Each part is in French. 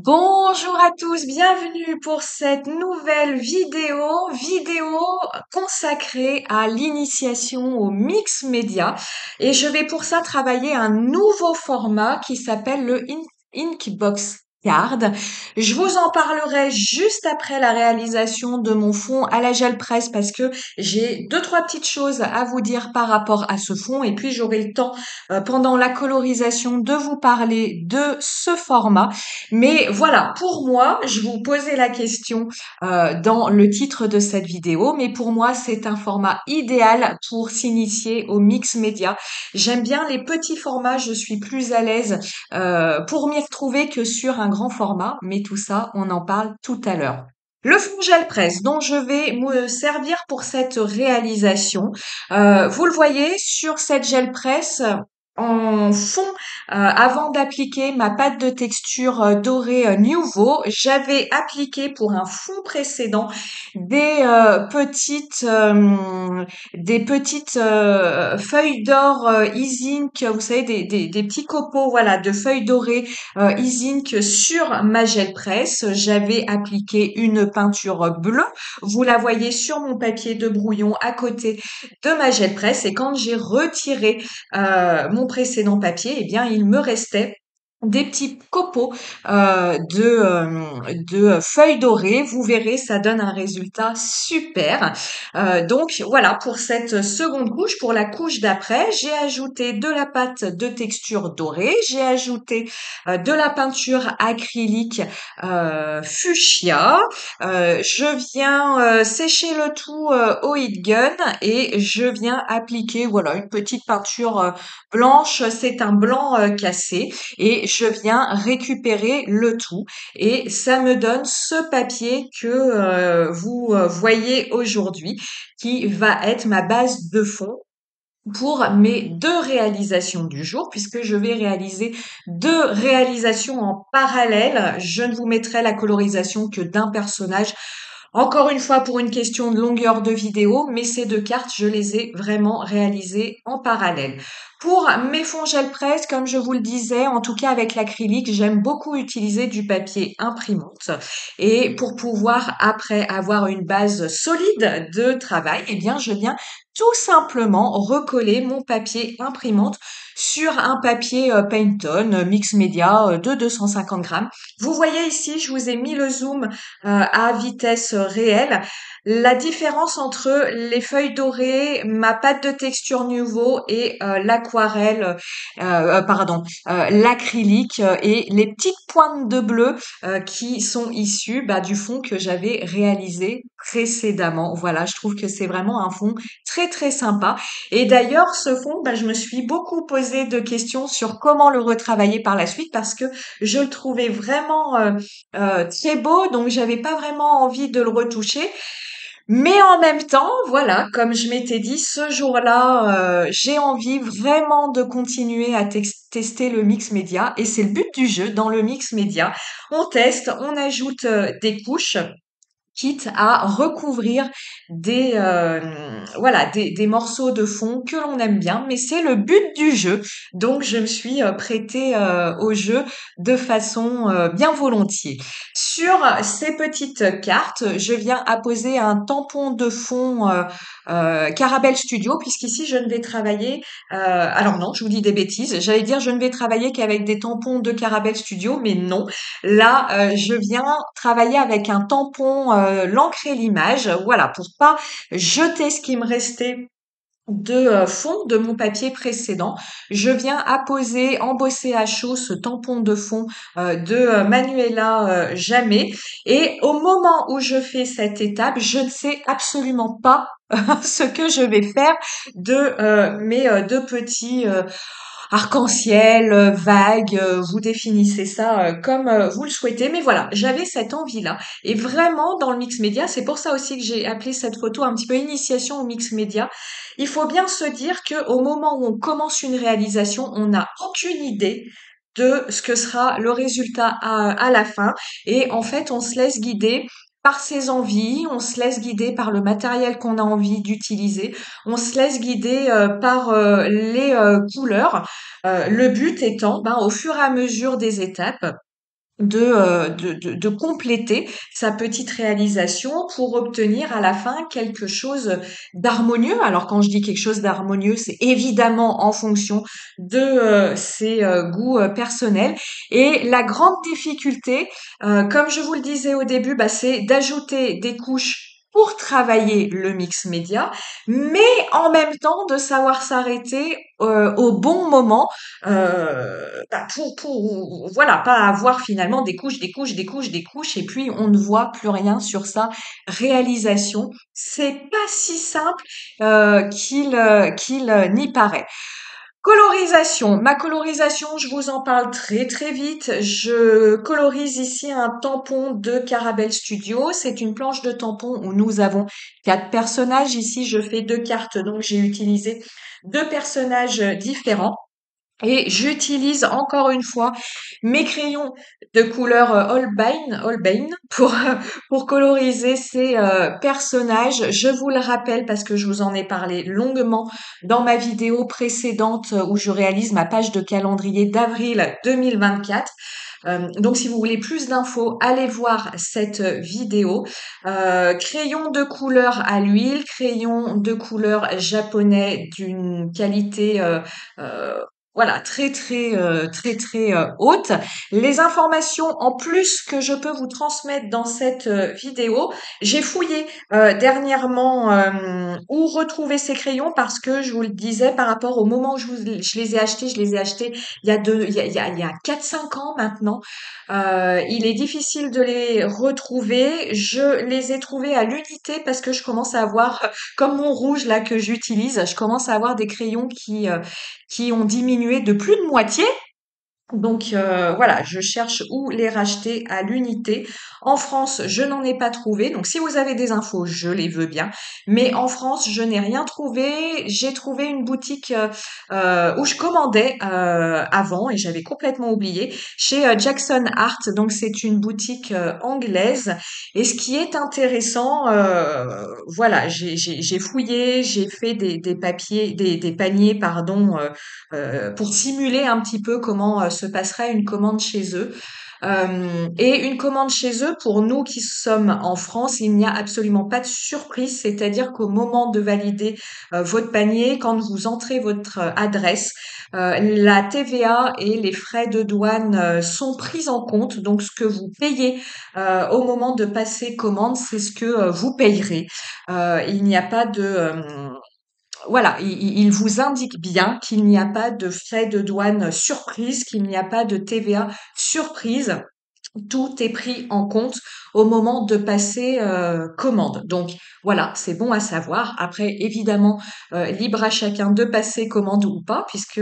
Bonjour à tous, bienvenue pour cette nouvelle vidéo consacrée à l'initiation au mix média. Et je vais pour ça travailler un nouveau format qui s'appelle le Inkbox Card. Je vous en parlerai juste après la réalisation de mon fond à la gel presse parce que j'ai deux, trois petites choses à vous dire par rapport à ce fond et puis j'aurai le temps pendant la colorisation de vous parler de ce format. Mais voilà, pour moi, je vous posais la question dans le titre de cette vidéo, mais pour moi, c'est un format idéal pour s'initier au mix média. J'aime bien les petits formats, je suis plus à l'aise pour m'y retrouver que sur un grand format, mais tout ça, on en parle tout à l'heure. Le fond gel presse dont je vais me servir pour cette réalisation, vous le voyez sur cette gel presse en fond avant d'appliquer ma pâte de texture dorée Nuvo, j'avais appliqué pour un fond précédent des petites feuilles d'or Isink, vous savez des petits copeaux voilà de feuilles dorées Isink sur ma gel presse. J'avais appliqué une peinture bleue. Vous la voyez sur mon papier de brouillon à côté de ma gel presse et quand j'ai retiré mon précédent papier, eh bien, il me restait des petits copeaux de feuilles dorées. Vous verrez, ça donne un résultat super. Donc voilà, pour cette seconde couche, pour la couche d'après, j'ai ajouté de la pâte de texture dorée, j'ai ajouté de la peinture acrylique fuchsia. Je viens sécher le tout au heat gun et je viens appliquer voilà une petite peinture blanche. C'est un blanc cassé et je viens récupérer le tout et ça me donne ce papier que vous voyez aujourd'hui qui va être ma base de fond pour mes deux réalisations du jour, puisque je vais réaliser deux réalisations en parallèle. Je ne vous mettrai la colorisation que d'un personnage. Encore une fois, pour une question de longueur de vidéo, mais ces deux cartes, je les ai vraiment réalisées en parallèle. Pour mes fonds gel presse, comme je vous le disais, en tout cas avec l'acrylique, j'aime beaucoup utiliser du papier imprimante. Et pour pouvoir après avoir une base solide de travail, eh bien, je viens tout simplement recoller mon papier imprimante sur un papier Pantone Mix Media de 250 grammes. Vous voyez ici, je vous ai mis le zoom à vitesse réelle. La différence entre les feuilles dorées, ma pâte de texture Nuvo et l'acrylique et les petites pointes de bleu qui sont issues du fond que j'avais réalisé précédemment. Voilà, je trouve que c'est vraiment un fond très très sympa. Et d'ailleurs, ce fond, je me suis beaucoup posé de questions sur comment le retravailler par la suite parce que je le trouvais vraiment très beau, donc j'avais pas vraiment envie de le retoucher. Mais en même temps, voilà, comme je m'étais dit, ce jour-là, j'ai envie vraiment de continuer à tester le mix média et c'est le but du jeu dans le mix média. On teste, on ajoute des couches quitte à recouvrir des morceaux de fond que l'on aime bien, mais c'est le but du jeu. Donc je me suis prêtée au jeu de façon bien volontiers. Sur ces petites cartes, je viens apposer un tampon de fond Caramel Studio, puisqu'ici je ne vais travailler. Alors non, je vous dis des bêtises. J'allais dire je ne vais travailler qu'avec des tampons de Caramel Studio, mais non. Là, je viens travailler avec un tampon l'encre et l'image, voilà, pour pas jeter ce qui me restait de fond de mon papier précédent. Je viens apposer, embosser à chaud ce tampon de fond de Manuela Jamais. Et au moment où je fais cette étape, je ne sais absolument pas ce que je vais faire de mes deux petits arc-en-ciel, vague, vous définissez ça comme vous le souhaitez. Mais voilà, j'avais cette envie-là. Et vraiment, dans le mix média, c'est pour ça aussi que j'ai appelé cette photo un petit peu initiation au mix média. Il faut bien se dire que au moment où on commence une réalisation, on n'a aucune idée de ce que sera le résultat à la fin. Et en fait, on se laisse guider par ses envies, on se laisse guider par le matériel qu'on a envie d'utiliser, on se laisse guider par les couleurs. Le but étant, au fur et à mesure des étapes, de compléter sa petite réalisation pour obtenir à la fin quelque chose d'harmonieux. Alors quand je dis quelque chose d'harmonieux, c'est évidemment en fonction de ses goûts personnels. Et la grande difficulté, comme je vous le disais au début, bah, c'est d'ajouter des couches pour travailler le mix média, mais en même temps de savoir s'arrêter au bon moment bah, voilà, pas avoir finalement des couches, des couches, des couches, des couches, et puis on ne voit plus rien sur sa réalisation. C'est pas si simple qu'il n'y paraît. Colorisation. Ma colorisation, je vous en parle très très vite. Je colorise ici un tampon de Carabel Studio. C'est une planche de tampon où nous avons 4 personnages. Ici, je fais 2 cartes, donc j'ai utilisé 2 personnages différents. Et j'utilise encore une fois mes crayons de couleur Holbein pour coloriser ces personnages. Je vous le rappelle parce que je vous en ai parlé longuement dans ma vidéo précédente où je réalise ma page de calendrier d'avril 2024. Donc si vous voulez plus d'infos, allez voir cette vidéo. Crayon de couleur à l'huile, crayon de couleur japonais d'une qualité voilà, très haute. Les informations en plus que je peux vous transmettre dans cette vidéo, j'ai fouillé dernièrement où retrouver ces crayons parce que je vous le disais par rapport au moment où je les ai achetés, je les ai achetés il y a 4-5 ans maintenant. Il est difficile de les retrouver. Je les ai trouvés à l'unité parce que je commence à avoir, comme mon rouge là que j'utilise, je commence à avoir des crayons qui ont diminué de plus de moitié. Donc voilà, je cherche où les racheter à l'unité. En France, je n'en ai pas trouvé. Donc si vous avez des infos, je les veux bien. Mais en France, je n'ai rien trouvé. J'ai trouvé une boutique où je commandais avant et j'avais complètement oublié. Chez Jackson Art. Donc c'est une boutique anglaise. Et ce qui est intéressant, voilà, j'ai fouillé, j'ai fait des papiers, des paniers, pardon. Pour simuler un petit peu comment se passerait une commande chez eux. Et une commande chez eux, pour nous qui sommes en France, il n'y a absolument pas de surprise, c'est-à-dire qu'au moment de valider votre panier, quand vous entrez votre adresse, la TVA et les frais de douane sont pris en compte. Donc ce que vous payez au moment de passer commande, c'est ce que vous payerez. Il n'y a pas de voilà, il vous indique bien qu'il n'y a pas de frais de douane surprise, qu'il n'y a pas de TVA surprise. Tout est pris en compte au moment de passer commande. Donc voilà, c'est bon à savoir. Après, évidemment, libre à chacun de passer commande ou pas, puisque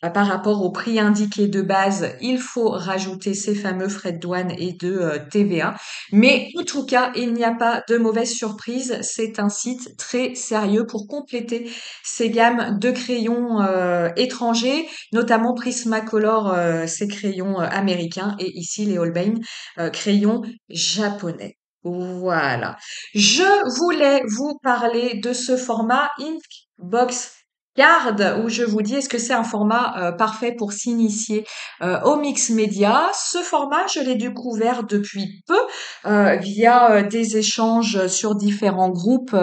bah, par rapport au prix indiqué de base, il faut rajouter ces fameux frais de douane et de TVA. Mais en tout cas, il n'y a pas de mauvaise surprise. C'est un site très sérieux pour compléter ces gammes de crayons étrangers, notamment Prismacolor, ces crayons américains, et ici les Holbein, crayons japonais. Voilà. Je voulais vous parler de ce format Inkbox Card où je vous dis est-ce que c'est un format parfait pour s'initier au mix média. Ce format, je l'ai découvert depuis peu via des échanges sur différents groupes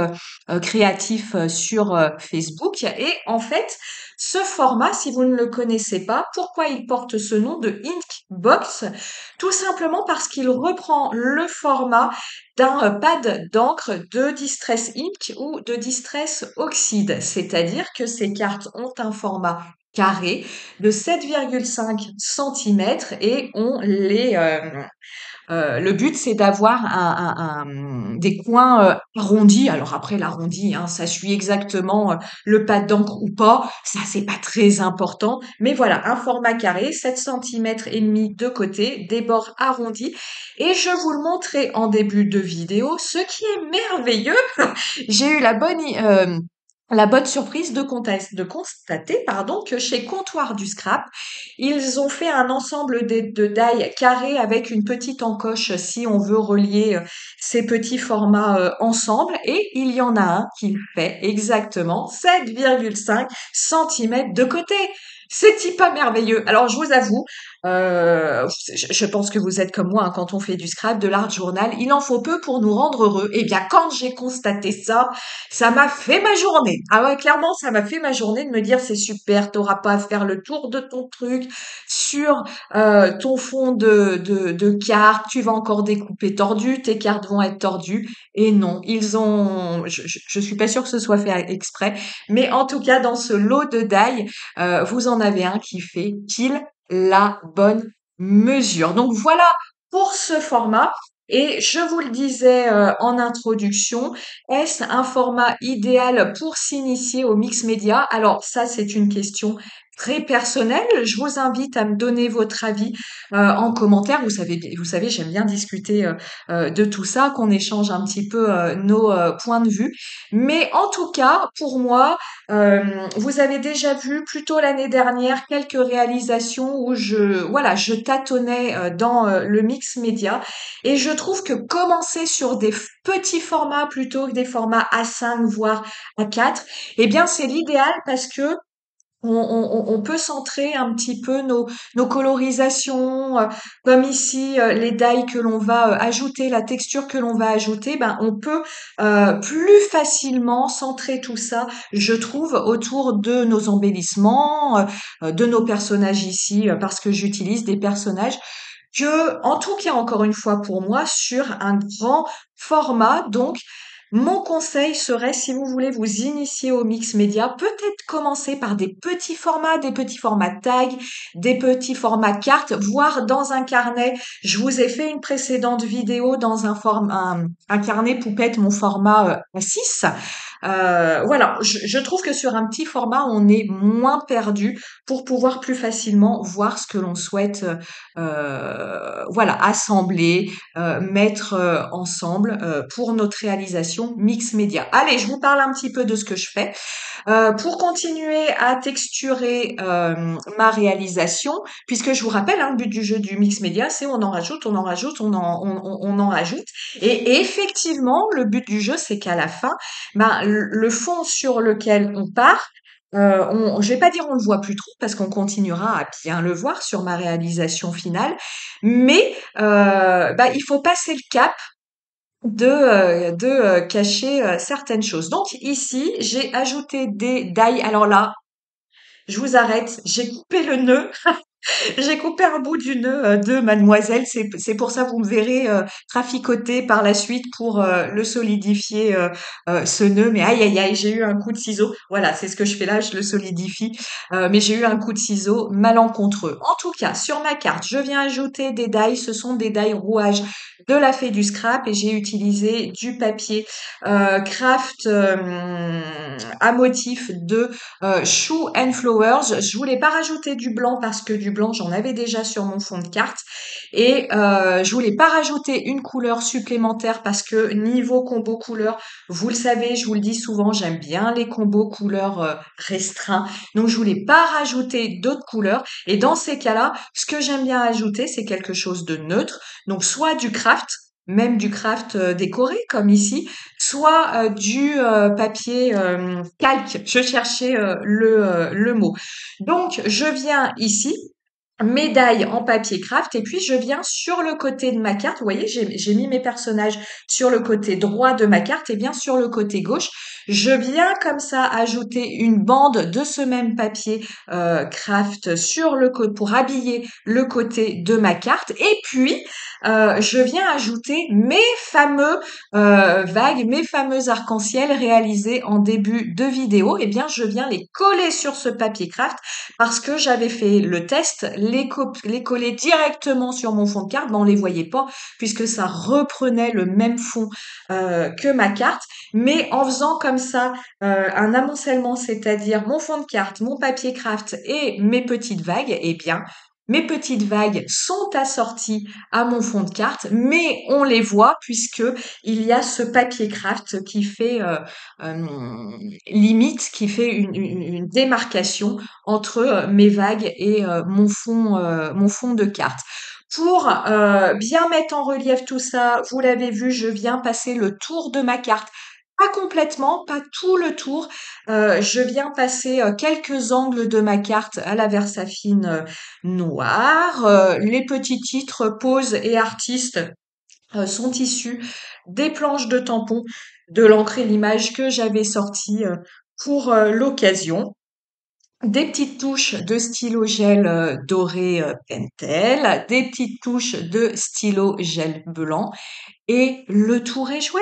créatifs sur Facebook. Et en fait, ce format, si vous ne le connaissez pas, pourquoi il porte ce nom de Inkbox? Tout simplement parce qu'il reprend le format d'un pad d'encre de Distress Ink ou de Distress Oxide. C'est-à-dire que ces cartes ont un format carré de 7,5 centimètres et le but, c'est d'avoir des coins arrondis. Alors après, l'arrondi, hein, ça suit exactement le pas d'encre ou pas. Ça, c'est pas très important. Mais voilà, un format carré, 7,5 cm de côté, des bords arrondis. Et je vous le montrais en début de vidéo. Ce qui est merveilleux, j'ai eu la bonne surprise de constater, pardon, que chez Comptoir du Scrap, ils ont fait un ensemble de dailles carrées avec une petite encoche si on veut relier ces petits formats ensemble. Et il y en a un qui fait exactement 7,5 cm de côté. C'est pas merveilleux. Alors je vous avoue, Je pense que vous êtes comme moi, hein, quand on fait du scrap, de l'art journal, il en faut peu pour nous rendre heureux. Eh bien, quand j'ai constaté ça, ça m'a fait ma journée. Ah ouais, clairement, ça m'a fait ma journée de me dire c'est super, t'auras pas à faire le tour de ton truc sur ton fond de cartes, tu vas encore découper tordu, tes cartes vont être tordues. Et non, je suis pas sûre que ce soit fait exprès, mais en tout cas, dans ce lot de die, vous en avez un qui fait pile la bonne mesure. Donc voilà pour ce format. Et je vous le disais en introduction, est-ce un format idéal pour s'initier au mix média? Alors ça, c'est une question très personnelle. Je vous invite à me donner votre avis en commentaire. Vous savez, j'aime bien discuter de tout ça, qu'on échange un petit peu nos points de vue. Mais en tout cas, pour moi, vous avez déjà vu plutôt l'année dernière quelques réalisations où je tâtonnais dans le mix média et je trouve que commencer sur des petits formats plutôt que des formats A5 voire A4, eh bien c'est l'idéal parce que on peut centrer un petit peu nos colorisations, comme ici les die que l'on va ajouter, la texture que l'on va ajouter, ben on peut plus facilement centrer tout ça, je trouve, autour de nos embellissements, de nos personnages ici, parce que j'utilise des personnages que, en tout cas, encore une fois pour moi, sur un grand format. Donc, mon conseil serait, si vous voulez vous initier au mix média, peut-être commencer par des petits formats tag, des petits formats cartes, voire dans un carnet. Je vous ai fait une précédente vidéo dans un carnet poupette, mon format A6. Voilà, je trouve que sur un petit format, on est moins perdu pour pouvoir plus facilement voir ce que l'on souhaite, voilà, assembler, mettre ensemble pour notre réalisation mix média. Allez, je vous parle un petit peu de ce que je fais. Pour continuer à texturer ma réalisation, puisque je vous rappelle, hein, le but du jeu du mix média, c'est on en rajoute, on en rajoute, on en rajoute. Et effectivement, le but du jeu, c'est qu'à la fin, ben, le fond sur lequel on part, je vais pas dire on le voit plus trop parce qu'on continuera à bien le voir sur ma réalisation finale, mais bah, il faut passer le cap de cacher certaines choses. Donc ici, j'ai ajouté des die. Alors là, je vous arrête, j'ai coupé le nœud. J'ai coupé un bout du nœud de mademoiselle. C'est pour ça que vous me verrez traficoter par la suite pour le solidifier, ce nœud. Mais aïe, aïe, aïe, j'ai eu un coup de ciseau. Voilà, c'est ce que je fais là, je le solidifie. Mais j'ai eu un coup de ciseau malencontreux. En tout cas, sur ma carte, je viens ajouter des die. Ce sont des die rouages de la Fée du Scrap et j'ai utilisé du papier craft à motif de Shoe and Flowers. Je voulais pas rajouter du blanc parce que du blanc, j'en avais déjà sur mon fond de carte. Et je voulais pas rajouter une couleur supplémentaire parce que niveau combo couleur, vous le savez, je vous le dis souvent, j'aime bien les combos couleurs restreints. Donc je voulais pas rajouter d'autres couleurs. Et dans ces cas-là, ce que j'aime bien ajouter, c'est quelque chose de neutre. Donc soit du craft, même du craft décoré comme ici, soit du papier calque. Je cherchais le mot. Donc, je viens ici, médaille en papier craft, et puis je viens sur le côté de ma carte. Vous voyez, j'ai mis mes personnages sur le côté droit de ma carte, et bien sur le côté gauche, je viens comme ça ajouter une bande de ce même papier craft sur le côté pour habiller le côté de ma carte. Et puis, je viens ajouter mes fameux vagues, mes fameux arcs-en-ciel réalisés en début de vidéo. Et bien, je viens les coller sur ce papier craft parce que j'avais fait le test, les coller directement sur mon fond de carte, ben on les voyait pas puisque ça reprenait le même fond que ma carte, mais en faisant comme ça un amoncellement, c'est-à-dire mon fond de carte, mon papier craft et mes petites vagues, eh bien mes petites vagues sont assorties à mon fond de carte, mais on les voit puisque il y a ce papier craft qui fait limite, qui fait une démarcation entre mes vagues et mon fond de carte. Pour bien mettre en relief tout ça, vous l'avez vu, je viens passer le tour de ma carte Pas complètement, pas tout le tour. Je viens passer, quelques angles de ma carte à la Versafine, noire. Les petits titres, pause et artistes, sont issus des planches de tampons de l'encre et l'image que j'avais sorties, pour, l'occasion. Des petites touches de stylo gel, doré, Pentel, des petites touches de stylo gel blanc et le tour est joué.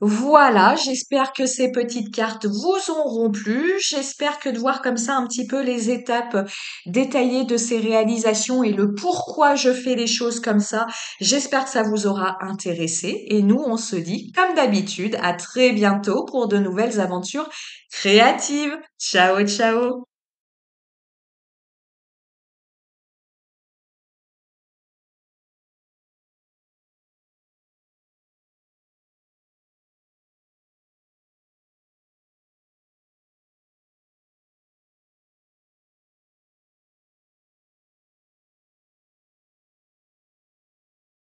Voilà, j'espère que ces petites cartes vous auront plu. J'espère que de voir comme ça un petit peu les étapes détaillées de ces réalisations et le pourquoi je fais les choses comme ça, j'espère que ça vous aura intéressé. Et nous, on se dit, comme d'habitude, à très bientôt pour de nouvelles aventures créatives. Ciao, ciao!